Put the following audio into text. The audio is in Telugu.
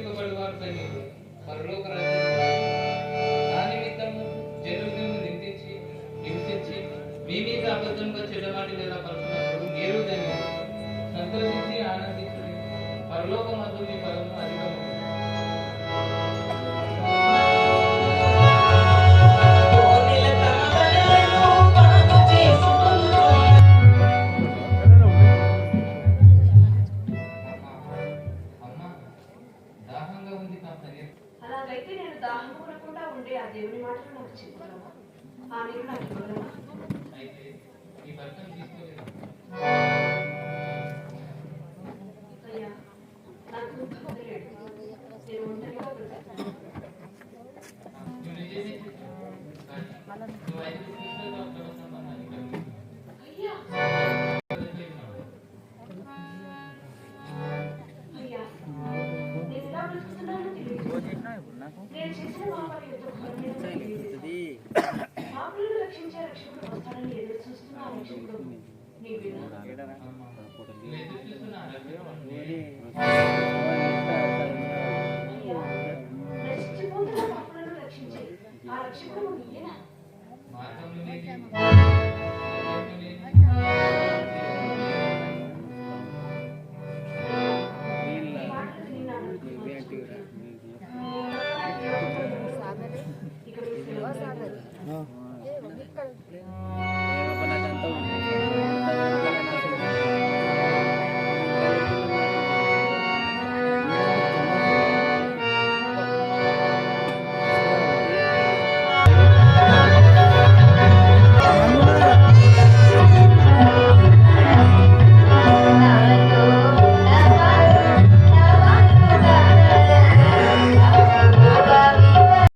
వెనుకబడి వారిపై పరలోక రాజ్యం నా నిమిత్తము జనులను హింసించి మీ మీద అబద్ధంగా చెడ్డమాటి లేదా పలుకున్నప్పుడు మీరు ధన్యులు. సంతోషించి ఆనందించుడి, పరలోకమందు మీ ఫలము అధికము. అలాగైతే నేను దాహం కొనకుండా ఉండే ఆ దేవుని మాటలు నాకు చెప్పగలవా? ఆ నీరు నాకు ఇవ్వగలవా? అయ్యా, నాకు భక్తి లేదు. నేను ఒంటరిగా బ్రతుకుతాను. అయ్యా అయ్యా, నేను ఎలా బ్రతుకుతున్నానో తెలియదు. నేను చేసిన పాపాలు ఎంతో ఘోరమైనవో తెలియదు. పాపులను రక్షించే రక్షకుడు వస్తాడని ఎదురు చూస్తున్న ఆ రక్షకుడు నీవేనా?